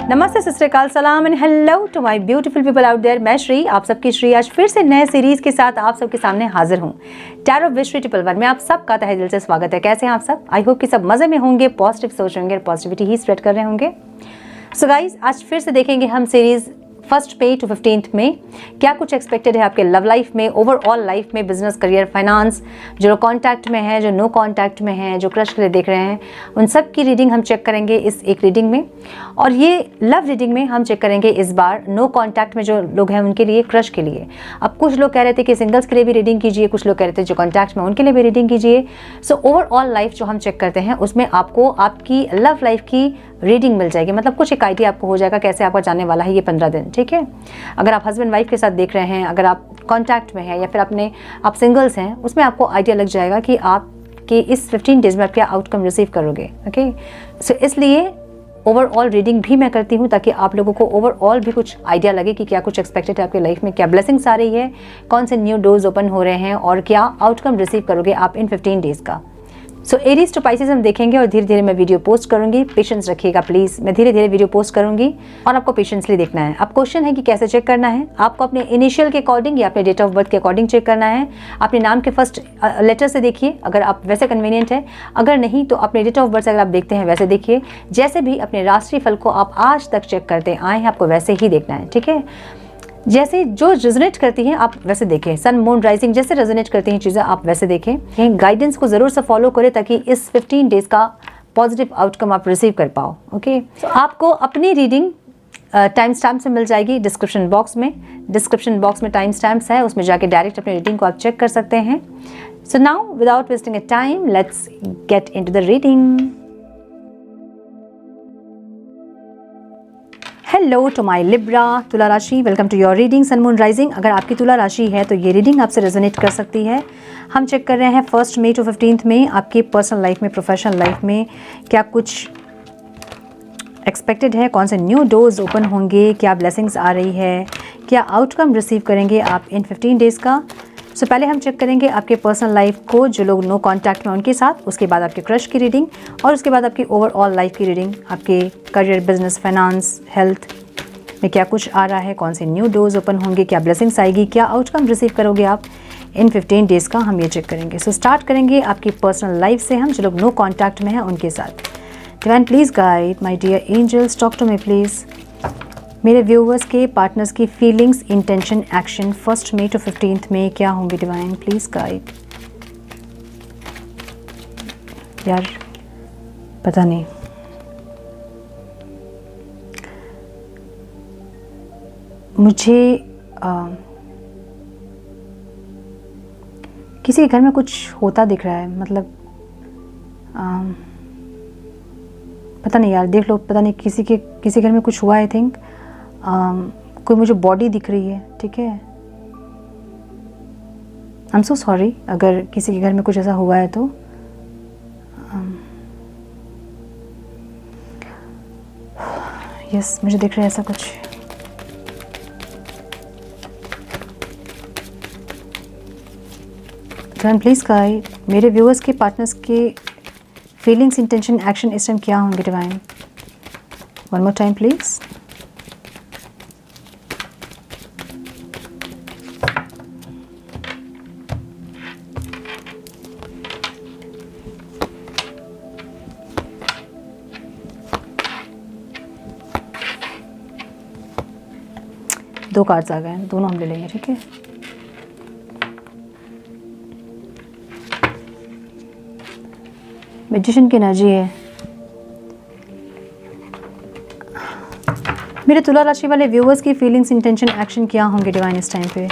नमस्ते, सत श्री अकाल, सलाम and hello to my beautiful people out there. मैं श्री, आप सबकी श्री, आज फिर से नए सीरीज के साथ आप सबके सामने हाजिर हूँ। Tarot with Shri triple one में आप सबका तहे दिल से स्वागत है। कैसे हैं आप सब? आई होप कि सब मजे में होंगे, पॉजिटिव सोच होंगे और पॉजिटिविटी ही स्प्रेड कर रहे होंगे। सो गाइज, आज फिर से देखेंगे हम सीरीज 1 मई टू 15 में क्या कुछ एक्सपेक्टेड है आपके लव लाइफ में, ओवरऑल लाइफ में, बिजनेस, करियर, फाइनेंस, जो कॉन्टैक्ट में है, जो नो कॉन्टैक्ट में है, जो क्रश के लिए देख रहे हैं, उन सब की रीडिंग हम चेक करेंगे इस एक रीडिंग में। और ये लव रीडिंग में हम चेक करेंगे इस बार नो कॉन्टैक्ट में जो लोग हैं उनके लिए, क्रश के लिए। अब कुछ लोग कह रहे थे कि सिंगल्स के लिए भी रीडिंग कीजिए, कुछ लोग कह रहे थे जो कॉन्टैक्ट में उनके लिए भी रीडिंग कीजिए। सो ओवरऑल लाइफ जो हम चेक करते हैं उसमें आपको आपकी लव लाइफ की रीडिंग मिल जाएगी, मतलब कुछ एक आइडिया आपको हो जाएगा कैसे आपका जाने वाला है ये 15 दिन। ठीक है, अगर आप हस्बैंड वाइफ के साथ देख रहे हैं, अगर आप कॉन्टैक्ट में हैं या फिर आप सिंगल्स हैं, उसमें आपको आइडिया लग जाएगा कि आप के इस 15 डेज में आप क्या आउटकम रिसीव करोगे। ओके, सो इसलिए ओवरऑल रीडिंग भी मैं करती हूँ ताकि आप लोगों को ओवरऑल भी कुछ आइडिया लगे कि क्या कुछ एक्सपेक्टेड है आपकी लाइफ में, क्या ब्लेसिंग्स आ रही है, कौन से न्यू डोर्स ओपन हो रहे हैं और क्या आउटकम रिसीव करोगे आप इन 15 डेज का। सो एरीज टू पाइसेस हम देखेंगे और धीरे धीरे मैं वीडियो पोस्ट करूंगी। पेशेंस रखिएगा प्लीज, मैं धीरे धीरे वीडियो पोस्ट करूंगी और आपको पेशेंसली देखना है। अब क्वेश्चन है कि कैसे चेक करना है। आपको अपने इनिशियल के अकॉर्डिंग या अपने डेट ऑफ बर्थ के अकॉर्डिंग चेक करना है। अपने नाम के फर्स्ट लेटर से देखिए अगर आप वैसे कन्वीनियंट है, अगर नहीं तो अपने डेट ऑफ बर्थ से अगर आप देखते हैं वैसे देखिए। जैसे भी अपने राशि फल को आप आज तक चेक करते आए हैं आपको वैसे ही देखना है। ठीक है, जैसे जो रेजोनेट करती हैं आप वैसे देखें। सन मून राइजिंग जैसे रेजोनेट करती हैं चीज़ें आप वैसे देखें। गाइडेंस को ज़रूर से फॉलो करें ताकि इस 15 डेज का पॉजिटिव आउटकम आप रिसीव कर पाओ। ओके, तो आपको अपनी रीडिंग टाइम स्टैम्प से मिल जाएगी डिस्क्रिप्शन बॉक्स में। डिस्क्रिप्शन बॉक्स में टाइम स्टैम्प्स है, उसमें जाके डायरेक्ट अपनी रीडिंग को आप चेक कर सकते हैं। So now without wasting a time let's get into the reading. Hello to my Libra तुला राशि, welcome to your reading sun moon rising. अगर आपकी तुला राशि है तो ये रीडिंग आपसे रेजोनेट कर सकती है। हम चेक कर रहे हैं 1 मई टू 15 में आपकी पर्सनल लाइफ में, प्रोफेशनल लाइफ में क्या कुछ एक्सपेक्टेड है, कौन से न्यू डोर्स ओपन होंगे, क्या ब्लेसिंग्स आ रही है, क्या आउटकम रिसीव करेंगे आप इन 15 डेज़ का। सो पहले हम चेक करेंगे आपके पर्सनल लाइफ को, जो लोग नो कॉन्टैक्ट में उनके साथ, उसके बाद आपके क्रश की रीडिंग और उसके बाद आपकी ओवरऑल लाइफ की रीडिंग। आपके करियर, बिजनेस, फाइनेंस, हेल्थ में क्या कुछ आ रहा है, कौन से न्यू डोर्स ओपन होंगे, क्या ब्लेसिंग्स आएगी, क्या आउटकम रिसीव करोगे आप इन 15 डेज़ का, हम ये चेक करेंगे। सो स्टार्ट करेंगे आपकी पर्सनल लाइफ से हम, जो लोग नो कॉन्टैक्ट में हैं उनके साथ। Divine please guide my dear angels, talk to me please. मेरे व्यूवर्स के, पार्टनर्स की फीलिंग्स, इंटेंशन, एक्शन 1 मई टू 15 में क्या होंगे। Divine please guide. यार पता नहीं, मुझे किसी के घर में कुछ होता दिख रहा है, मतलब पता नहीं यार, देख लो, पता नहीं किसी घर में कुछ हुआ। आई थिंक कोई मुझे बॉडी दिख रही है। ठीक है, आई एम सो सॉरी अगर किसी के घर में कुछ ऐसा हुआ है तो। यस, मुझे दिख रहा है ऐसा कुछ। प्लीज़ गाइड मेरे व्यूअर्स के, पार्टनर्स के फीलिंग्स, इंटेंशन, एक्शन इस टाइम क्या होंगे। Divine one more time please. दो कार्ड्स आ गए हैं, दोनों हम ले लेंगे। ठीक है, मैजिशियन की एनर्जी है। मेरे तुला राशि वाले व्यूअर्स की फीलिंग्स, इंटेंशन, एक्शन क्या होंगे डिवाइन इस टाइम पे।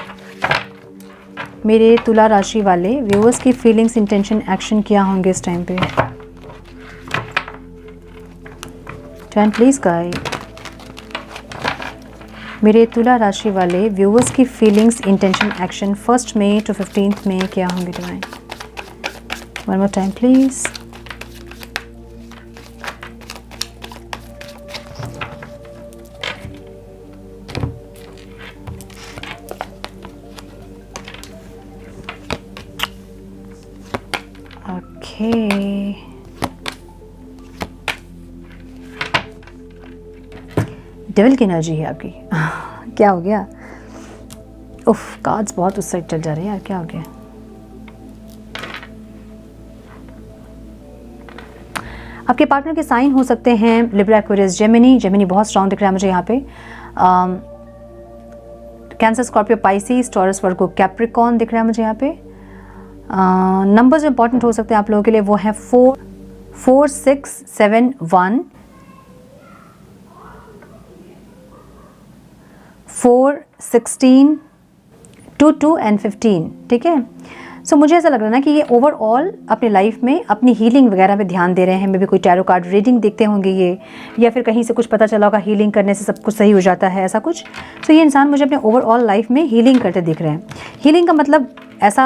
मेरे तुला राशि वाले व्यूअर्स की फीलिंग्स, इंटेंशन, एक्शन क्या होंगे इस टाइम पे। डिवाइन प्लीज गाइड मेरे तुला राशि वाले व्यूअर्स की फीलिंग्स, इंटेंशन, एक्शन 1 मई टू 15 में क्या होंगे divine. One more time please. Devil की एनर्जी है आपकी। क्या हो गया? उफ, कार्ड्स बहुत उस साइड चल जा रहे हैं यार, क्या हो गया? आपके पार्टनर के साइन हो सकते हैं लिब्रा, एक्वेरियस, जेमिनी। जेमिनी बहुत स्ट्रांग दिख रहा है मुझे यहाँ पे। कैंसर, स्कॉर्पियो, पाइसिस, टॉरस, वर्गो, कैप्रिकॉन दिख रहा है मुझे यहाँ पे। नंबर्स इंपॉर्टेंट हो सकते हैं आप लोगों के लिए, वो है 4, 4, 6, 7, 1, 4, 16, 2, 2 एंड 15। ठीक है, सो मुझे ऐसा लग रहा है ना कि ये ओवरऑल अपनी लाइफ में अपनी हीलिंग वगैरह पे ध्यान दे रहे हैं। मे भी कोई टैरो कार्ड रीडिंग देखते होंगे ये, या फिर कहीं से कुछ पता चला होगा हीलिंग करने से सब कुछ सही हो जाता है, ऐसा कुछ। सो ये इंसान मुझे अपने ओवरऑल लाइफ में हीलिंग करते दिख रहे हैं। हीलिंग का मतलब ऐसा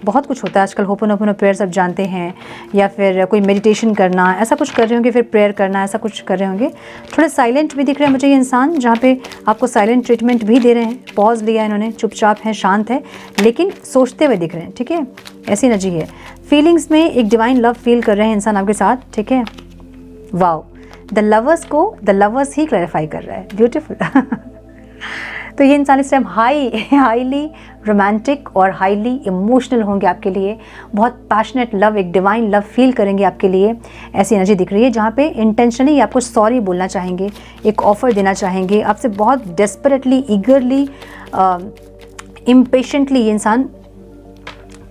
बहुत कुछ होता है आजकल। होपोनोपोनो प्रेयर सब जानते हैं, या फिर कोई मेडिटेशन करना, ऐसा कुछ कर रहे होंगे, फिर प्रेयर करना, ऐसा कुछ कर रहे होंगे। थोड़े साइलेंट भी दिख रहे हैं मुझे ये इंसान, जहाँ पे आपको साइलेंट ट्रीटमेंट भी दे रहे हैं। पॉज लिया इन्होंने, चुपचाप है, शांत है, लेकिन सोचते हुए दिख रहे हैं। ठीक है, ऐसी एनर्जी है। फीलिंग्स में एक डिवाइन लव फील कर रहे हैं इंसान आपके साथ। ठीक है, wow, the lovers he clarify कर रहा है। ब्यूटीफुल। तो ये इंसान इस टाइम हाईली रोमांटिक और हाईली इमोशनल होंगे आपके लिए। बहुत पैशनेट लव, एक डिवाइन लव फील करेंगे आपके लिए, ऐसी एनर्जी दिख रही है। जहाँ पे इंटेंशनली आपको सॉरी बोलना चाहेंगे, एक ऑफ़र देना चाहेंगे, आपसे बहुत डेस्परेटली, ईगरली, इम्पेशेंटली ये इंसान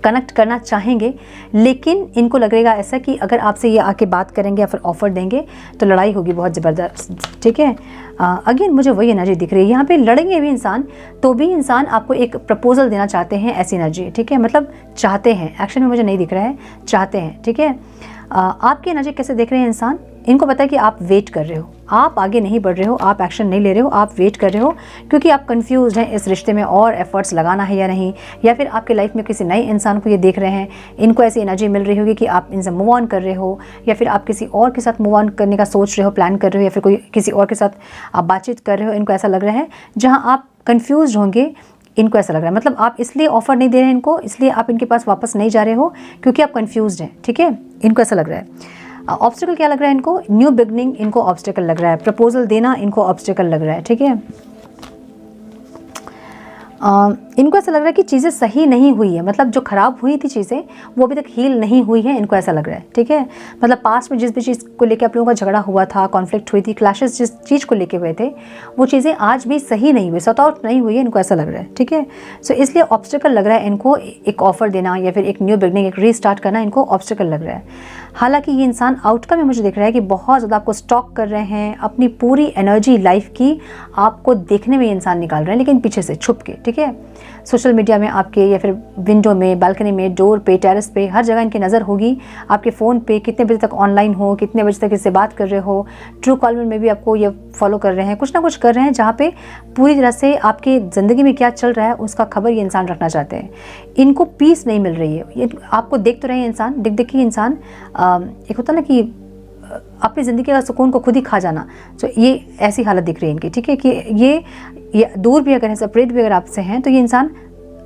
कनेक्ट करना चाहेंगे। लेकिन इनको लगेगा ऐसा कि अगर आपसे ये आके बात करेंगे या फिर ऑफ़र देंगे तो लड़ाई होगी बहुत ज़बरदस्त। ठीक है, अगेन मुझे वही एनर्जी दिख रही है। यहाँ पे लड़ेंगे भी इंसान, तो भी इंसान आपको एक प्रपोजल देना चाहते हैं, ऐसी एनर्जी। ठीक है, मतलब चाहते हैं, एक्शन में मुझे नहीं दिख रहा है, चाहते हैं। ठीक है, आपकी एनर्जी कैसे देख रहे हैं इंसान? इनको पता है कि आप वेट कर रहे हो, आप आगे नहीं बढ़ रहे हो, आप एक्शन नहीं ले रहे हो, आप वेट कर रहे हो, क्योंकि आप कंफ्यूज हैं इस रिश्ते में और एफर्ट्स लगाना है या नहीं, या फिर आपके लाइफ में किसी नए इंसान को ये देख रहे हैं। इनको ऐसी एनर्जी मिल रही होगी कि आप इनसे मूव ऑन कर रहे हो, या फिर आप किसी और के साथ मूव ऑन करने का सोच रहे हो, प्लान कर रहे हो, या फिर कोई किसी और के साथ आप बातचीत कर रहे हो। इनको ऐसा लग रहा है, जहाँ आप कन्फ्यूज होंगे, इनको ऐसा लग रहा है, मतलब आप इसलिए ऑफर नहीं दे रहे हैं इनको, इसलिए आप इनके पास वापस नहीं जा रहे हो क्योंकि आप कंफ्यूज्ड हैं। ठीक है, इनको ऐसा लग रहा है। ऑब्स्टिकल क्या लग रहा है इनको? न्यू बिगनिंग इनको ऑब्स्टिकल लग रहा है। प्रपोजल देना इनको ऑब्स्टिकल लग रहा है। ठीक है, इनको ऐसा लग रहा है कि चीज़ें सही नहीं हुई है, मतलब जो ख़राब हुई थी चीज़ें वो अभी तक हील नहीं हुई है, इनको ऐसा लग रहा है। ठीक है, मतलब पास्ट में जिस भी चीज़ को लेकर आप लोगों का झगड़ा हुआ था, कॉन्फ्लिक्ट हुई थी, क्लैशेस जिस चीज़ को लेके हुए थे, वो चीज़ें आज भी सही नहीं हुई, सॉर्ट आउट नहीं हुई है, इनको ऐसा लग रहा है। ठीक है, सो इसलिए ऑब्स्टिकल लग रहा है इनको, एक ऑफर देना या फिर एक न्यू बिगनिंग, एक रीस्टार्ट करना, इनको ऑब्स्टिकल लग रहा है। हालांकि ये इंसान आउटकम में मुझे दिख रहा है कि बहुत ज़्यादा आपको स्टॉक कर रहे हैं, अपनी पूरी एनर्जी लाइफ की आपको देखने में ये इंसान निकाल रहे हैं, लेकिन पीछे से छुप के। ठीक है, सोशल मीडिया में आपके, या फिर विंडो में, बालकनी में, डोर पे, टेरेस पे, हर जगह इनकी नज़र होगी। आपके फ़ोन पे कितने बजे तक ऑनलाइन हो, कितने बजे तक इससे बात कर रहे हो, ट्रू कॉलर में भी आपको ये फॉलो कर रहे हैं, कुछ ना कुछ कर रहे हैं, जहाँ पे पूरी तरह से आपकी ज़िंदगी में क्या चल रहा है उसका खबर ये इंसान रखना चाहते हैं। इनको पीस नहीं मिल रही है। ये आपको देख तो रहे हैं इंसान, दिख के इंसान, एक होता ना कि अपनी ज़िंदगी का सुकून को खुद ही खा जाना, तो ये ऐसी हालत दिख रही है इनकी। ठीक है, कि ये दूर भी अगर है, सेपरेट भी अगर आपसे हैं, तो ये इंसान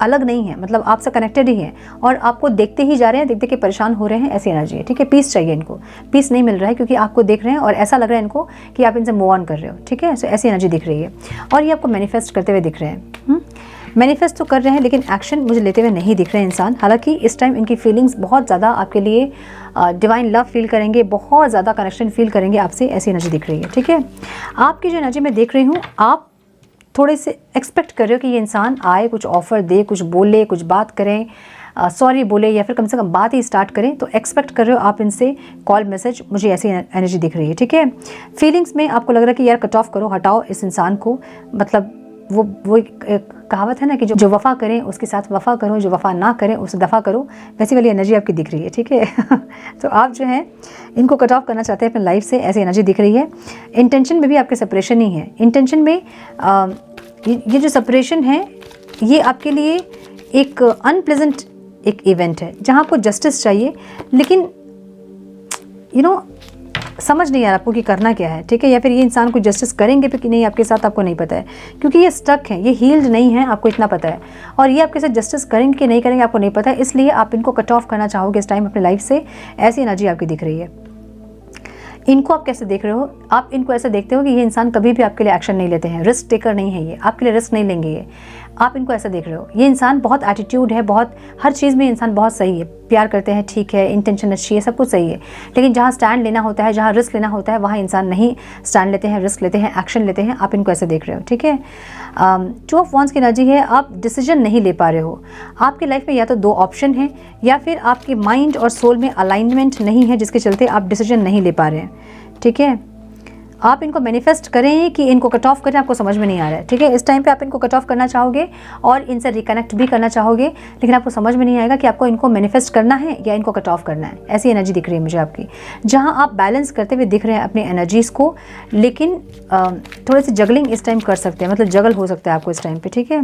अलग नहीं है, मतलब आपसे कनेक्टेड ही है, और आपको देखते ही जा रहे हैं, देखते के परेशान हो रहे हैं, ऐसी एनर्जी है। ठीक है, पीस चाहिए इनको, पीस नहीं मिल रहा है क्योंकि आपको देख रहे हैं और ऐसा लग रहा है इनको कि आप इनसे मूव ऑन कर रहे हो। ठीक है, सो ऐसी एनर्जी दिख रही है, और ये आपको मैनिफेस्ट करते हुए दिख रहे हैं। मैनिफेस्ट तो कर रहे हैं, लेकिन एक्शन मुझे लेते हुए नहीं दिख रहे हैं इंसान। हालांकि इस टाइम इनकी फीलिंग्स बहुत ज़्यादा आपके लिए डिवाइन लव फील करेंगे, बहुत ज़्यादा कनेक्शन फील करेंगे आपसे, ऐसी एनर्जी दिख रही है। ठीक है, आपकी जो एनर्जी मैं देख रही हूँ, आप थोड़े से एक्सपेक्ट कर रहे हो कि ये इंसान आए, कुछ ऑफ़र दे, कुछ बोले, कुछ बात करें, सॉरी बोले, या फिर कम से कम बात ही स्टार्ट करें, तो एक्सपेक्ट कर रहे हो आप इनसे कॉल, मैसेज, मुझे ऐसी एनर्जी दिख रही है। ठीक है, फीलिंग्स में आपको लग रहा है कि यार कट ऑफ करो, हटाओ इस इंसान को, मतलब वो एक कहावत है ना कि जो वफ़ा करें उसके साथ वफ़ा करो, जो वफ़ा ना करें उसे दफ़ा करो, वैसी वाली एनर्जी आपकी दिख रही है। ठीक है, तो आप जो है इनको कट ऑफ करना चाहते हैं अपने लाइफ से, ऐसी एनर्जी दिख रही है। इंटेंशन में भी आपके सेपरेशन ही है। इंटेंशन में ये जो सेपरेशन है, ये आपके लिए एक अनप्लेजेंट एक इवेंट है, जहाँ आपको जस्टिस चाहिए, लेकिन समझ नहीं आ रहा आपको कि करना क्या है। ठीक है, या फिर ये इंसान को जस्टिस करेंगे भी कि नहीं आपके साथ, आपको नहीं पता है, क्योंकि ये स्टक है, ये हील्ड नहीं है, आपको इतना पता है, और ये आपके साथ जस्टिस करेंगे कि नहीं करेंगे आपको नहीं पता है, इसलिए आप इनको कट ऑफ करना चाहोगे इस टाइम अपनी लाइफ से, ऐसी एनर्जी आपकी दिख रही है। इनको आप कैसे देख रहे हो? आप इनको ऐसे देखते हो कि ये इंसान कभी भी आपके लिए एक्शन नहीं लेते हैं, रिस्क टेकर नहीं है, ये आपके लिए रिस्क नहीं लेंगे। ये आप इनको ऐसा देख रहे हो, ये इंसान बहुत एटीट्यूड है, बहुत हर चीज़ में इंसान बहुत सही है, प्यार करते हैं, ठीक है, इंटेंशन अच्छी है, सब कुछ सही है, लेकिन जहाँ स्टैंड लेना होता है, जहाँ रिस्क लेना होता है, वहाँ इंसान नहीं स्टैंड लेते हैं, रिस्क लेते हैं, एक्शन लेते हैं। आप इनको ऐसे देख रहे हो, ठीक है। 2 ऑफ वॉन्ड्स की एनर्जी है, आप डिसीजन नहीं ले पा रहे हो। आपकी लाइफ में या तो 2 ऑप्शन हैं, या फिर आपके माइंड और सोल में अलाइनमेंट नहीं है, जिसके चलते आप डिसीजन नहीं ले पा रहे हैं, ठीक है। आप इनको मैनिफेस्ट करें कि इनको कट ऑफ करें, आपको समझ में नहीं आ रहा है, ठीक है। इस टाइम पे आप इनको कट ऑफ करना चाहोगे और इनसे रिकनेक्ट भी करना चाहोगे, लेकिन आपको समझ में नहीं आएगा कि आपको इनको मैनिफेस्ट करना है या इनको कट ऑफ करना है। ऐसी एनर्जी दिख रही है मुझे आपकी, जहां आप बैलेंस करते हुए दिख रहे हैं अपनी एनर्जीज़ को, लेकिन थोड़ी सी जगलिंग इस टाइम कर सकते हैं, मतलब जगल हो सकता है आपको इस टाइम पर, ठीक है।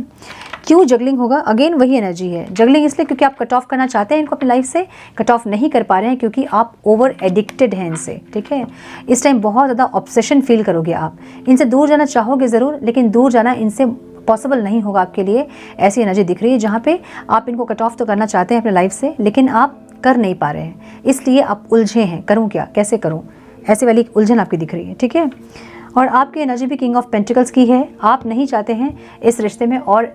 क्यों जगलिंग होगा? अगेन वही एनर्जी है, जगलिंग इसलिए क्योंकि आप कट ऑफ करना चाहते हैं इनको अपनी लाइफ से, कट ऑफ नहीं कर पा रहे हैं क्योंकि आप ओवर एडिक्टेड हैं इनसे, ठीक है। इस टाइम बहुत ज़्यादा ऑब्सेशन फील करोगे आप, इनसे दूर जाना चाहोगे ज़रूर, लेकिन दूर जाना इनसे पॉसिबल नहीं होगा आपके लिए। ऐसी एनर्जी दिख रही है जहाँ पे आप इनको कट ऑफ तो करना चाहते हैं अपने लाइफ से, लेकिन आप कर नहीं पा रहे हैं, इसलिए आप उलझे हैं, करूँ क्या, कैसे करूँ, ऐसे वाली उलझन आपकी दिख रही है, ठीक है। और आपकी एनर्जी भी किंग ऑफ पेंटिकल्स की है। आप नहीं चाहते हैं इस रिश्ते में और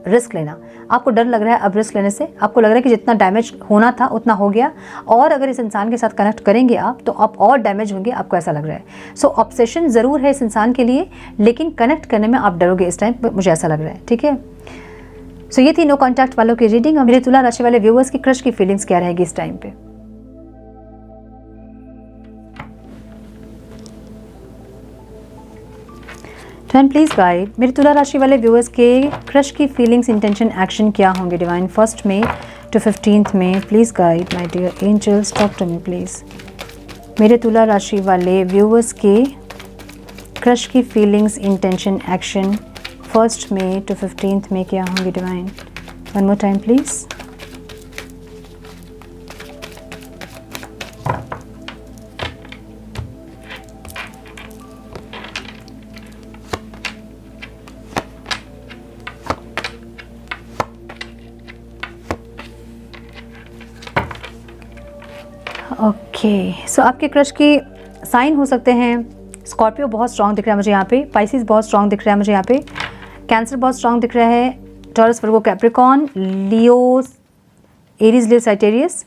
रिस्क लेना, आपको डर लग रहा है अब रिस्क लेने से, आपको लग रहा है कि जितना डैमेज होना था उतना हो गया, और अगर इस इंसान के साथ कनेक्ट करेंगे आप तो आप और डैमेज होंगे, आपको ऐसा लग रहा है। सो ऑब्सेशन ज़रूर है इस इंसान के लिए, लेकिन कनेक्ट करने में आप डरोगे इस टाइम, मुझे ऐसा लग रहा है, ठीक है। सो ये थी नो कॉन्टैक्ट वालों की रीडिंग। मेरे तुला राशि वाले व्यूअर्स की क्रश की फीलिंग्स क्या रहेगी इस टाइम पे? एंड प्लीज गाइड मेरे तुला राशि वाले व्यूअर्स के क्रश की फीलिंग्स, इंटेंशन, एक्शन क्या होंगे डिवाइन 1 मई to 15 मई। Please guide my dear angels, talk to me please. मेरे तुला राशि वाले व्यूअर्स के क्रश की फीलिंग्स, इंटेंशन, एक्शन 1 मई to 15 मई क्या होंगे divine? 1 more time please. Okay, so आपके क्रश की साइन हो सकते हैं, स्कॉर्पियो बहुत स्ट्रांग दिख रहा है मुझे यहाँ पे, पाइसिस बहुत स्ट्रांग दिख रहा है मुझे यहाँ पे, कैंसर बहुत स्ट्रांग दिख रहा है, टॉरस, वर्गो, कैप्रिकॉन, लियो, एरीज, लियो, साइटेरियस,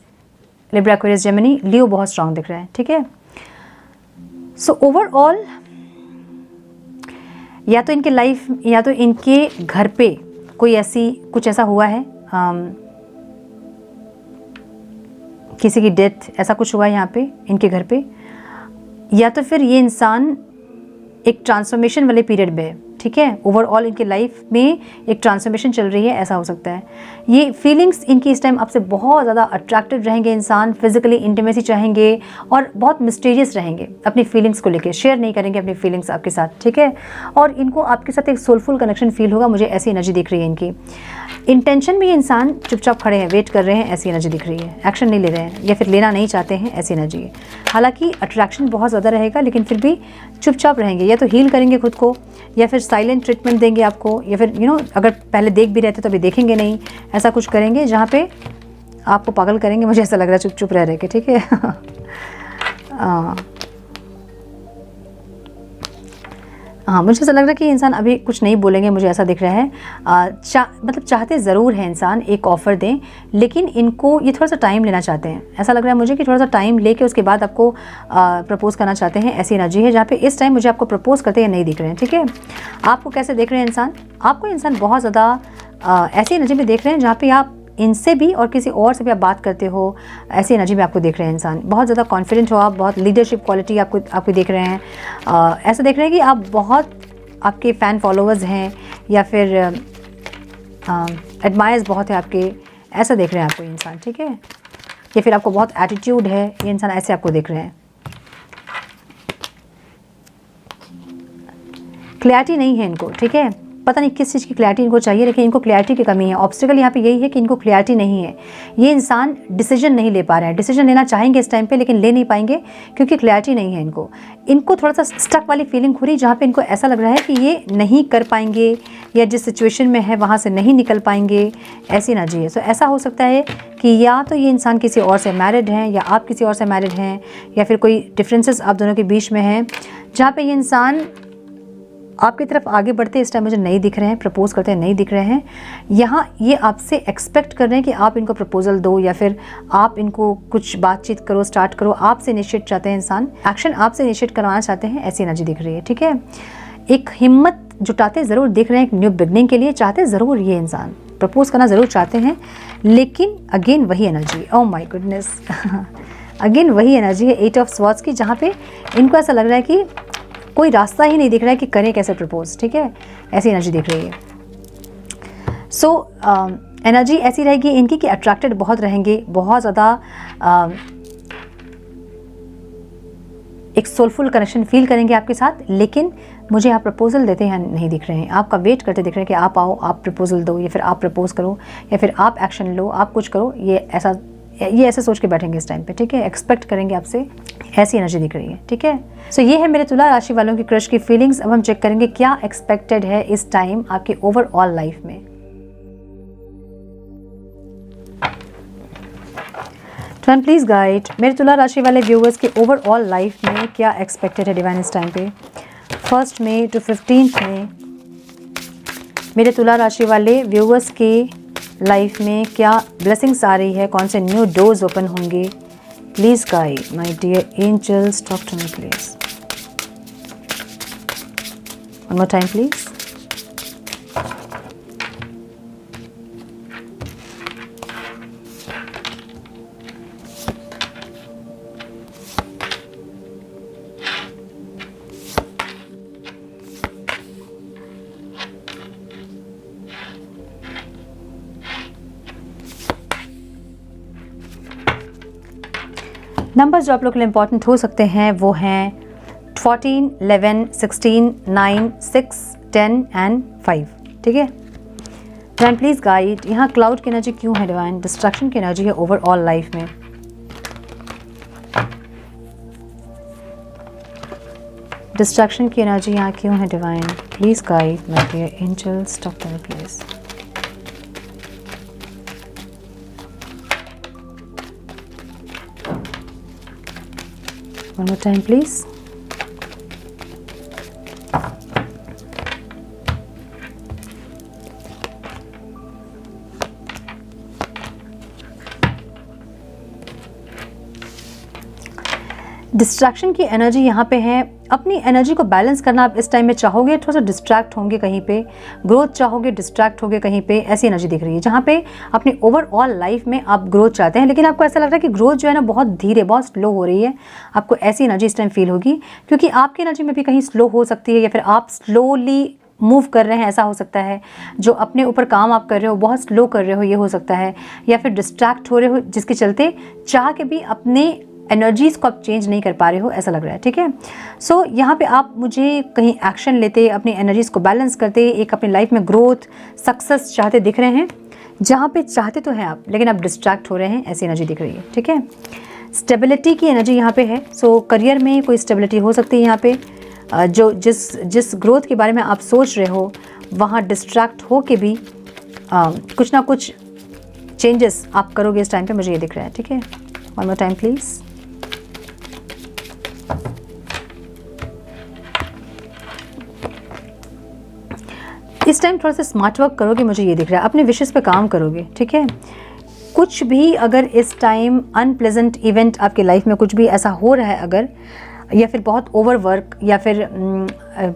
लिब्रा, एक्वेरियस, जेमिनी, लियो बहुत स्ट्रांग दिख रहा है, ठीक है। सो ओवरऑल या तो इनके लाइफ, या तो इनके घर पे कोई ऐसी कुछ ऐसा हुआ है, किसी की डेथ, ऐसा कुछ हुआ है यहाँ पे इनके घर पे, या तो फिर ये इंसान एक ट्रांसफॉर्मेशन वाले पीरियड में है, ठीक है। ओवरऑल इनके लाइफ में एक ट्रांसफॉर्मेशन चल रही है, ऐसा हो सकता है। ये फीलिंग्स इनकी इस टाइम आपसे बहुत ज़्यादा अट्रैक्टिव रहेंगे, इंसान फिजिकली इंटीमेसी चाहेंगे और बहुत मिस्टीरियस रहेंगे, अपनी फीलिंग्स को लेके शेयर नहीं करेंगे अपनी फीलिंग्स आपके साथ, ठीक है। और इनको आपके साथ एक सोलफुल कनेक्शन फील होगा, मुझे ऐसी एनर्जी दिख रही है इनकी। इंटेंशन में ये इंसान चुपचाप खड़े हैं, वेट कर रहे हैं, ऐसी एनर्जी दिख रही है, एक्शन नहीं ले रहे हैं या फिर लेना नहीं चाहते हैं, ऐसी एनर्जी है। हालांकि अट्रैक्शन बहुत ज़्यादा रहेगा, लेकिन फिर भी चुपचाप रहेंगे, या तो हील करेंगे खुद को, या फिर साइलेंट ट्रीटमेंट देंगे आपको, या फिर अगर पहले देख भी रहते तो अभी देखेंगे नहीं, ऐसा कुछ करेंगे जहाँ पे आपको पागल करेंगे, मुझे ऐसा लग रहा है, चुप चुप रह के, ठीक है। हाँ, मुझे ऐसा लग रहा है कि इंसान अभी कुछ नहीं बोलेंगे, मुझे ऐसा दिख रहा है। मतलब चाहते ज़रूर हैं इंसान एक ऑफ़र दें, लेकिन इनको ये थोड़ा सा टाइम लेना चाहते हैं, ऐसा लग रहा है मुझे कि थोड़ा सा टाइम लेके उसके बाद आपको प्रपोज़ करना चाहते हैं, ऐसी एनर्जी है। जहाँ पे इस टाइम मुझे आपको प्रपोज़ करते हैं नहीं दिख रहे हैं, ठीक है। आपको कैसे देख रहे हैं इंसान? आपको इंसान बहुत ज़्यादा ऐसी एनर्जी में देख रहे हैं जहाँ पे आप इनसे भी और किसी और से भी आप बात करते हो, ऐसी एनर्जी में आपको देख रहे हैं इंसान। बहुत ज़्यादा कॉन्फिडेंट हो आप, बहुत लीडरशिप क्वालिटी आपको देख रहे हैं। ऐसा देख रहे हैं कि आप बहुत, आपके फ़ैन फॉलोअर्स हैं, या फिर एडमायर्स बहुत है आपके, ऐसा देख रहे हैं आपको इंसान, ठीक है। या फिर आपको बहुत एटीट्यूड है, ये इंसान ऐसे आपको देख रहे हैं। क्लैरिटी नहीं है इनको, ठीक है। पता नहीं किस चीज़ की क्लैरिटी इनको चाहिए, लेकिन इनको क्लैरिटी की कमी है। ऑब्स्टिकल यहाँ पे यही है कि इनको क्लैरिटी नहीं है। ये इंसान डिसीजन नहीं ले पा रहे हैं, डिसीजन लेना चाहेंगे इस टाइम पे लेकिन ले नहीं पाएंगे क्योंकि क्लैरिटी नहीं है इनको थोड़ा सा स्टक वाली फीलिंग हो रही है, जहाँ पे इनको ऐसा लग रहा है कि ये नहीं कर पाएंगे या जिस सिचुएशन में है वहाँ से नहीं निकल पाएंगे, ऐसी एनर्जी है। सो ऐसा हो सकता है कि या तो ये इंसान किसी और से मैरिड हैं या आप किसी और से मैरिड हैं, या फिर कोई डिफरेंसेस आप दोनों के बीच में हैं, जहाँ पे ये इंसान आपकी तरफ आगे बढ़ते इस टाइम मुझे नहीं दिख रहे हैं, प्रपोज करते नहीं दिख रहे हैं। यहाँ ये आपसे एक्सपेक्ट कर रहे हैं कि आप इनको प्रपोजल दो या फिर आप इनको कुछ बातचीत करो, स्टार्ट करो। आपसे इनिशिएट चाहते हैं इंसान, एक्शन आपसे इनिशिएट करवाना चाहते हैं, ऐसी एनर्जी दिख रही है। ठीक है, एक हिम्मत जुटाते ज़रूर दिख रहे हैं, एक न्यू बिगनिंग के लिए चाहते ज़रूर ये इंसान, प्रपोज करना ज़रूर चाहते हैं, लेकिन अगेन वही energy, oh my goodness again वही एनर्जी है 8 ऑफ स्वॉर्ड्स की, जहाँ पे इनको ऐसा लग रहा है कि कोई रास्ता ही नहीं दिख रहा है कि करें कैसे प्रपोज। ठीक है, ऐसी एनर्जी दिख रही है। सो एनर्जी ऐसी रहेगी इनकी कि अट्रैक्टेड बहुत रहेंगे, बहुत ज़्यादा एक सोलफुल कनेक्शन फील करेंगे आपके साथ, लेकिन मुझे आप प्रपोजल देते हैं नहीं दिख रहे हैं, आपका वेट करते दिख रहे हैं कि आप आओ, आप प्रपोजल दो या फिर आप प्रपोज करो या फिर आप एक्शन लो, आप कुछ करो। ये ऐसे सोच के बैठेंगे इस टाइम पे। ठीक है, एक्सपेक्ट करेंगे आपसे, ऐसी एनर्जी दिख रही है। ठीक है, सो ये है मेरे तुला राशि वालों की क्रश की फीलिंग्स। अब हम चेक करेंगे क्या एक्सपेक्टेड है इस टाइम आपके ओवरऑल लाइफ में। डिवाइन प्लीज गाइड मेरे तुला राशि वाले व्यूअर्स के ओवरऑल लाइफ में क्या एक्सपेक्टेड है डिवाइन इस टाइम पे। 1 मई टू 15 मई मेरे तुला राशि वाले व्यूअर्स के लाइफ में क्या ब्लेसिंग्स आ रही है, कौन से न्यू डोर्स ओपन होंगे। Please guide my dear angels, talk to me please. One more time please. Numbers जो आप लोग के लिए इंपॉर्टेंट हो सकते हैं वो हैं 14, 11, 16, 9, 6, 10 एंड 5। ठीक है, डिवाइन प्लीज गाइड यहाँ क्लाउड की एनर्जी क्यों है डिवाइन, डिस्ट्रैक्शन की एनर्जी है ओवरऑल लाइफ में। डिस्ट्रैक्शन की एनर्जी यहाँ क्यों है divine, please guide my dear angels, talk to me please. One more time, please. Distraction की एनर्जी यहाँ पे है। अपनी एनर्जी को बैलेंस करना आप इस टाइम में चाहोगे, थोड़ा सा डिस्ट्रैक्ट होंगे कहीं पे, ग्रोथ चाहोगे, डिस्ट्रैक्ट होगे कहीं पे, ऐसी एनर्जी दिख रही है। जहाँ पे अपनी ओवरऑल लाइफ में आप ग्रोथ चाहते हैं, लेकिन आपको ऐसा लग रहा है कि ग्रोथ जो है ना बहुत धीरे, बहुत स्लो हो रही है। आपको ऐसी एनर्जी इस टाइम फील होगी, क्योंकि आपकी एनर्जी में भी कहीं स्लो हो सकती है या फिर आप स्लोली मूव कर रहे हैं, ऐसा हो सकता है। जो अपने ऊपर काम आप कर रहे हो बहुत स्लो कर रहे हो, ये हो सकता है, या फिर डिस्ट्रैक्ट हो रहे हो जिसके चलते चाह के भी अपने एनर्जीज को आप चेंज नहीं कर पा रहे हो, ऐसा लग रहा है। ठीक है, सो यहाँ पे आप मुझे कहीं एक्शन लेते, अपनी एनर्जीज को बैलेंस करते, एक अपनी लाइफ में ग्रोथ, सक्सेस चाहते दिख रहे हैं। जहाँ पे चाहते तो हैं आप, लेकिन आप डिस्ट्रैक्ट हो रहे हैं, ऐसी एनर्जी दिख रही है। ठीक है, स्टेबिलिटी की एनर्जी यहाँ पे है। सो करियर में कोई स्टेबिलिटी हो सकती है यहाँ पे। जो जिस ग्रोथ के बारे में आप सोच रहे हो वहाँ डिस्ट्रैक्ट हो के भी कुछ ना कुछ चेंजेस आप करोगे इस टाइम पे, मुझे ये दिख रहा है। ठीक है, वन मोर टाइम प्लीज़। इस टाइम थोड़ा सा स्मार्ट वर्क करोगे, मुझे ये दिख रहा है, अपने विशेस पे काम करोगे। ठीक है, कुछ भी अगर इस टाइम अनप्लेजेंट इवेंट आपके लाइफ में कुछ भी ऐसा हो रहा है अगर, या फिर बहुत ओवर वर्क या फिर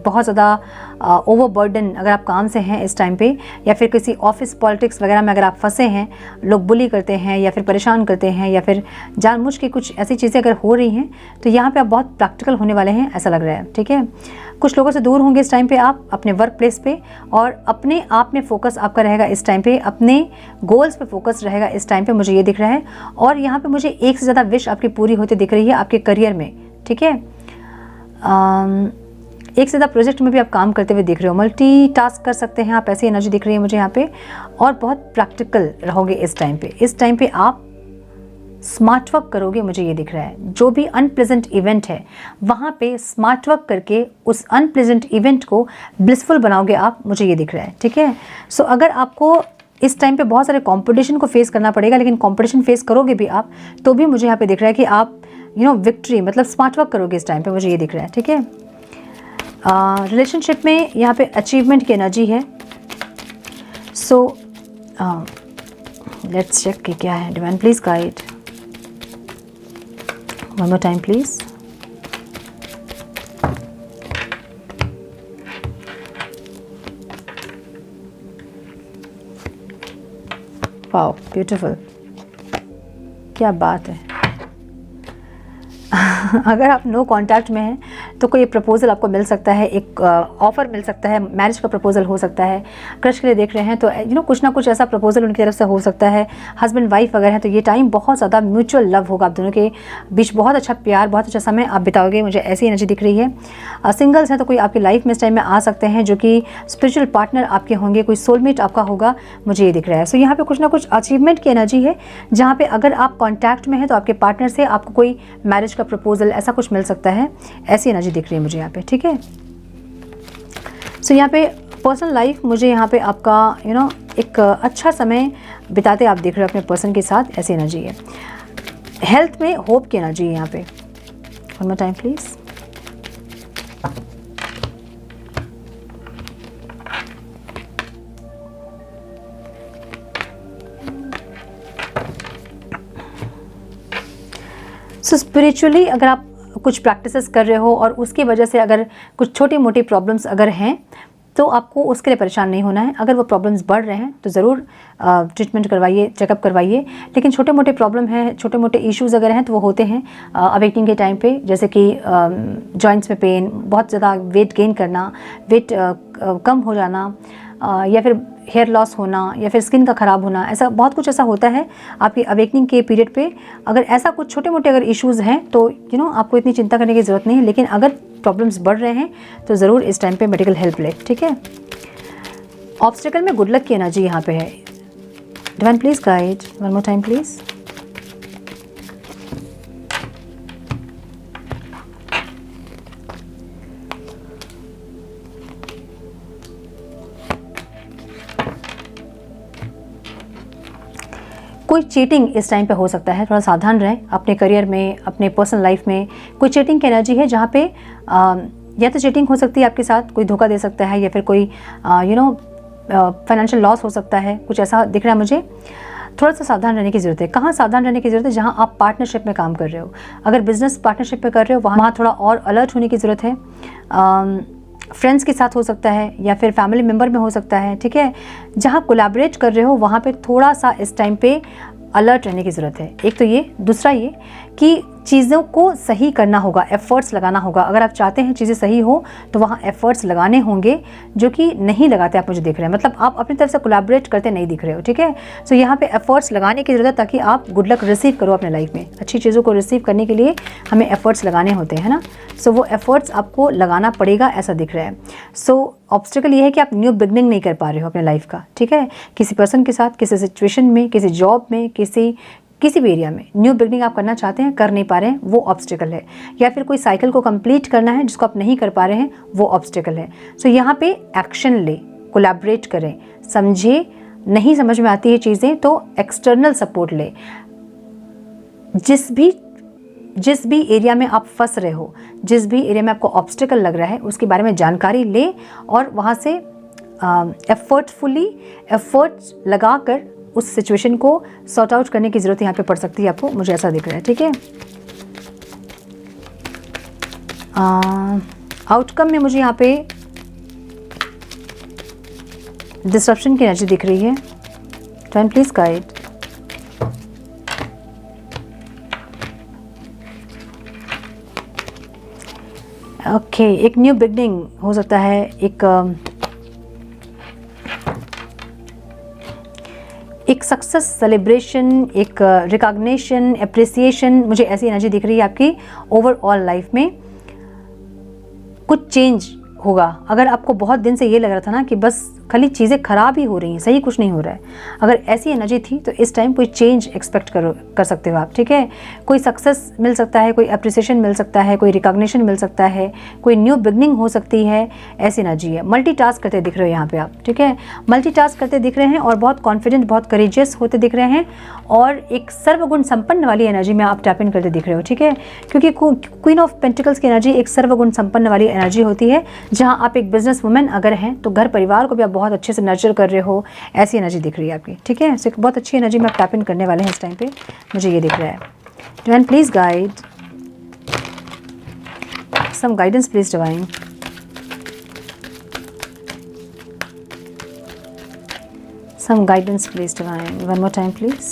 बहुत ज़्यादा ओवर बर्डन अगर आप काम से हैं इस टाइम पे, या फिर किसी ऑफिस पॉलिटिक्स वगैरह में अगर आप फंसे हैं, लोग बुली करते हैं या फिर परेशान करते हैं या फिर जानबूझ के कुछ ऐसी चीज़ें अगर हो रही हैं, तो यहाँ पे आप बहुत प्रैक्टिकल होने वाले हैं, ऐसा लग रहा है। ठीक है, कुछ लोगों से दूर होंगे इस टाइम पे आप अपने वर्क प्लेस पे, और अपने आप में फोकस आपका रहेगा इस टाइम पे, अपने गोल्स पे फोकस रहेगा इस टाइम पे, मुझे ये दिख रहा है। और यहाँ पे मुझे एक से ज़्यादा विश आपकी पूरी होती दिख रही है आपके करियर में। ठीक है, एक से ज़्यादा प्रोजेक्ट में भी आप काम करते हुए दिख रहे हो, मल्टी टास्क कर सकते हैं आप, ऐसी एनर्जी दिख रही है मुझे यहाँ पे। और बहुत प्रैक्टिकल रहोगे इस टाइम पे। इस टाइम पे आप स्मार्ट वर्क करोगे, मुझे ये दिख रहा है। जो भी अनप्लेजेंट इवेंट है वहाँ पे स्मार्ट वर्क करके उस अनप्लेजेंट इवेंट को ब्लिसफुल बनाओगे आप, मुझे ये दिख रहा है, ठीक है। सो अगर आपको इस टाइम पे बहुत सारे कंपटीशन को फेस करना पड़ेगा, लेकिन कंपटीशन फेस करोगे भी आप तो भी मुझे यहाँ पे दिख रहा है कि आप विक्ट्री मतलब स्मार्ट वर्क करोगे इस टाइम पे, मुझे ये दिख रहा है, ठीक है। रिलेशनशिप में यहाँ पे अचीवमेंट की एनर्जी है। सो लेट्स चेक कि क्या है। Divine please guide, one more time please. Wow beautiful, क्या बात है। अगर आप नो कांटेक्ट में हैं तो कोई प्रपोजल आपको मिल सकता है, एक ऑफ़र मिल सकता है, मैरिज का प्रपोजल हो सकता है। क्रश के लिए देख रहे हैं तो कुछ ना कुछ ऐसा प्रपोजल उनकी तरफ से हो सकता है। हस्बैंड वाइफ अगर है तो ये टाइम बहुत ज़्यादा म्यूचुअल लव होगा, आप दोनों के बीच बहुत अच्छा प्यार, बहुत अच्छा समय आप बिताओगे, मुझे ऐसी एनर्जी दिख रही है। सिंगल्स हैं तो कोई आपकी लाइफ में इस टाइम में आ सकते हैं जो कि स्पिरिचुअल पार्टनर आपके होंगे, कोई सोलमेट आपका होगा, मुझे ये दिख रहा है। सो यहाँ पे कुछ ना कुछ अचीवमेंट की एनर्जी है, जहाँ पे अगर आप कॉन्टैक्ट में हैं तो आपके पार्टनर से आपको कोई मैरिज का प्रपोजल ऐसा कुछ मिल सकता है, ऐसी एनर्जी दिख रही है मुझे यहाँ पे, ठीक है। सो यहाँ पे पर्सनल लाइफ मुझे यहाँ पे आपका एक अच्छा समय बिताते आप देख रहे हो अपने पर्सन के साथ, ऐसी एनर्जी है। हेल्थ में होप की एनर्जी है यहाँ पे। One more time please. So spiritually अगर आप कुछ प्रैक्टिसेस कर रहे हो और उसकी वजह से अगर कुछ छोटी मोटी प्रॉब्लम्स अगर हैं तो आपको उसके लिए परेशान नहीं होना है। अगर वो प्रॉब्लम्स बढ़ रहे हैं तो ज़रूर ट्रीटमेंट करवाइए, चेकअप करवाइए। लेकिन छोटे मोटे प्रॉब्लम हैं, छोटे मोटे इश्यूज़ अगर हैं तो वो होते हैं अवेकनिंग के टाइम पे, जैसे कि जॉइंट्स में पेन, बहुत ज़्यादा वेट गेन करना, वेट कम हो जाना, या फिर हेयर लॉस होना, या फिर स्किन का ख़राब होना, ऐसा बहुत कुछ ऐसा होता है आपकी अवेकनिंग के पीरियड पे। अगर ऐसा कुछ छोटे मोटे अगर इश्यूज़ हैं तो आपको इतनी चिंता करने की ज़रूरत नहीं है। लेकिन अगर प्रॉब्लम्स बढ़ रहे हैं तो ज़रूर इस टाइम पे मेडिकल हेल्प ले, ठीक है। ऑब्स्टेकल में गुड लक की एनर्जी यहाँ पे है। Divine please guide, one more time please. कोई चीटिंग इस टाइम पे हो सकता है, थोड़ा सावधान रहें अपने करियर में, अपने पर्सनल लाइफ में। कोई चीटिंग की एनर्जी है जहाँ पे या तो चीटिंग हो सकती है आपके साथ, कोई धोखा दे सकता है, या फिर कोई फाइनेंशियल लॉस हो सकता है, कुछ ऐसा दिख रहा है मुझे। थोड़ा सा सावधान रहने की ज़रूरत है। कहाँ सावधान रहने की ज़रूरत है? जहाँ आप पार्टनरशिप में काम कर रहे हो। अगर बिजनेस पार्टनरशिप में कर रहे हो वहाँ थोड़ा और अलर्ट होने की ज़रूरत है। फ्रेंड्स के साथ हो सकता है या फिर फैमिली मेम्बर में हो सकता है, ठीक है। जहाँ कोलैबोरेट कर रहे हो वहाँ पे थोड़ा सा इस टाइम पे अलर्ट रहने की ज़रूरत है। एक तो ये, दूसरा ये कि चीज़ों को सही करना होगा, एफ़र्ट्स लगाना होगा। अगर आप चाहते हैं चीज़ें सही हो तो वहाँ एफ़र्ट्स लगाने होंगे, जो कि नहीं लगाते आप, मुझे दिख रहे हैं। मतलब आप अपनी तरफ से कोलैबोरेट करते नहीं दिख रहे हो, ठीक है। सो यहाँ पे एफ़र्ट्स लगाने की ज़रूरत है ताकि आप गुड लक रिसीव करो अपने लाइफ में। अच्छी चीज़ों को रिसीव करने के लिए हमें एफ़र्ट्स लगाने होते हैं ना। सो वो एफ़र्ट्स आपको लगाना पड़ेगा, ऐसा दिख रहा है। सो ऑब्स्टेकल ये है कि आप न्यू बिगनिंग नहीं कर पा रहे हो अपने लाइफ का, ठीक है। किसी पर्सन के साथ, किसी सिचुएशन में, किसी जॉब में, किसी भी एरिया में न्यू बिगनिंग आप करना चाहते हैं, कर नहीं पा रहे हैं, वो ऑब्स्टेकल है। या फिर कोई साइकिल को कंप्लीट करना है जिसको आप नहीं कर पा रहे हैं, वो ऑब्स्टेकल है। सो यहाँ पे एक्शन ले, कोलैबोरेट करें, समझे। नहीं समझ में आती है चीज़ें तो एक्सटर्नल सपोर्ट ले। जिस भी एरिया में आप फंस रहे हो, जिस भी एरिया में आपको ऑब्स्टेकल लग रहा है, उसके बारे में जानकारी ले और वहाँ से एफर्ट्स लगा कर उस सिचुएशन को सॉर्ट आउट करने की ज़रूरत यहाँ पे पड़ सकती है आपको, मुझे ऐसा दिख रहा है, ठीक है। आउटकम में मुझे यहाँ पे डिस्ट्रप्शन की एनर्जी दिख रही है। Time please guide. ओके, एक न्यू बिगनिंग हो सकता है, एक सक्सेस सेलिब्रेशन, एक रिकॉग्निशन, एप्रिसिएशन, मुझे ऐसी एनर्जी दिख रही है आपकी ओवरऑल लाइफ में। कुछ चेंज होगा। अगर आपको बहुत दिन से ये लग रहा था ना कि बस खाली चीज़ें ख़राब ही हो रही हैं, सही कुछ नहीं हो रहा है, अगर ऐसी एनर्जी थी तो इस टाइम कोई चेंज एक्सपेक्ट कर सकते हो आप, ठीक है। कोई सक्सेस मिल सकता है, कोई अप्रिसिएशन मिल सकता है, कोई रिकॉग्निशन मिल सकता है, कोई न्यू बिगनिंग हो सकती है, ऐसी एनर्जी है। मल्टीटास्क करते दिख रहे हो यहाँ पे आप, ठीक है, मल्टीटास्क करते दिख रहे हैं और बहुत कॉन्फिडेंट, बहुत करेजियस होते दिख रहे हैं और एक सर्वगुण संपन्न वाली एनर्जी में आप टैप इन करते दिख रहे हो, ठीक है। क्योंकि क्वीन ऑफ पेंटिकल्स की एनर्जी एक सर्वगुण संपन्न वाली एनर्जी होती है, जहां आप एक बिजनेस वुमेन अगर हैं तो घर परिवार को भी आप बहुत अच्छे से नर्चर कर रहे हो, ऐसी एनर्जी दिख रही है आपकी, ठीक है। सो एक बहुत अच्छी एनर्जी में आप टैप इन करने वाले हैं इस टाइम पे, मुझे ये दिख रहा है। Divine please guide, some guidance please divine. Some guidance please divine. One more time please.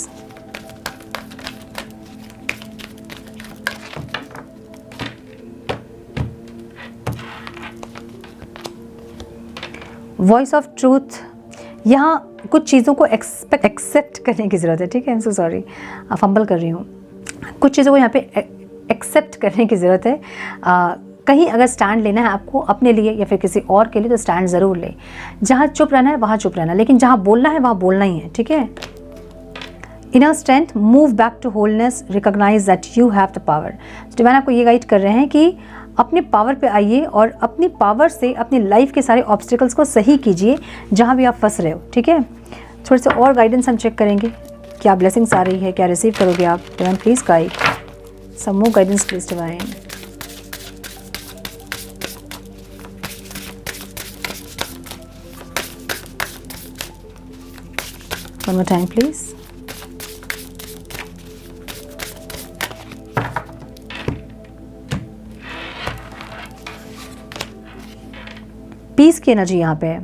Voice of truth, यहाँ कुछ चीज़ों को एक्सेप्ट करने की ज़रूरत है, ठीक है। I am so sorry, fumble कर रही हूँ। कुछ चीज़ों को यहाँ पे एक्सेप्ट करने की ज़रूरत है। कहीं अगर स्टैंड लेना है आपको अपने लिए या फिर किसी और के लिए तो स्टैंड ज़रूर ले। जहाँ चुप रहना है वहाँ चुप रहना, लेकिन जहाँ बोलना है वहाँ बोलना ही है, ठीक है। Inner strength, move back to wholeness, recognise that you have the power. Divine आपको ये गाइड कर रहे हैं कि अपने पावर पे आइए और अपनी पावर से अपनी लाइफ के सारे ऑब्स्टिकल्स को सही कीजिए जहाँ भी आप फंस रहे हो, ठीक है। थोड़े से और गाइडेंस हम चेक करेंगे, क्या ब्लेसिंग्स आ रही है, क्या रिसीव करोगे आप। Divine please guide, some more guidance please divine. One more time please. Peace की एनर्जी यहाँ पे है।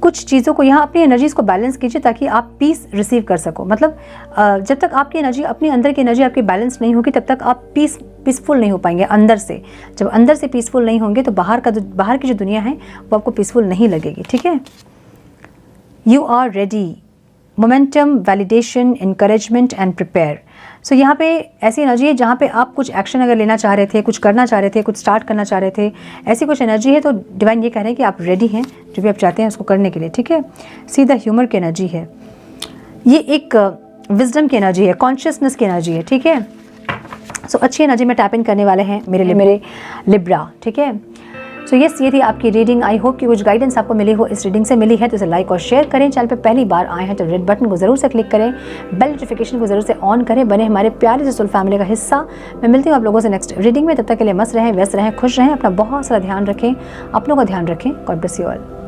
कुछ चीज़ों को यहाँ अपनी एनर्जीज को बैलेंस कीजिए ताकि आप पीस रिसीव कर सको। मतलब जब तक आपकी एनर्जी, अपनी अंदर की एनर्जी आपकी बैलेंस नहीं होगी तब तक आप पीसफुल नहीं हो पाएंगे अंदर से। जब अंदर से पीसफुल नहीं होंगे तो बाहर की जो दुनिया है वो आपको पीसफुल नहीं लगेगी, ठीक है। You are ready. Momentum, validation, encouragement and prepare. So यहाँ पे ऐसी एनर्जी है जहाँ पे आप कुछ एक्शन अगर लेना चाह रहे थे, कुछ करना चाह रहे थे, कुछ स्टार्ट करना चाह रहे थे, ऐसी कुछ एनर्जी है तो डिवाइन ये कह रहे हैं कि आप रेडी हैं जो भी आप चाहते हैं उसको करने के लिए, ठीक है। सीधा ह्यूमर की एनर्जी है, ये एक विजडम की एनर्जी है, कॉन्शियसनेस की एनर्जी है, ठीक है। सो अच्छी एनर्जी में टैप इन करने वाले हैं मेरे लिब्रा, ठीक है। सो यस, ये थी आपकी रीडिंग। आई होप कि कुछ गाइडेंस आपको मिली हो, इस रीडिंग से मिली है तो इसे लाइक और शेयर करें। चैनल पे पहली बार आए हैं तो रेड बटन को ज़रूर से क्लिक करें, बेल नोटिफिकेशन को ज़रूर से ऑन करें, बने हमारे प्यारे से सोल फैमिली का हिस्सा। मैं मिलती हूँ आप लोगों से नेक्स्ट रीडिंग में, तब तक के लिए मस्त रहें, व्यस्त रहें, खुश रहें, अपना बहुत सारा ध्यान रखें, अपनों का ध्यान रखें। God bless you all.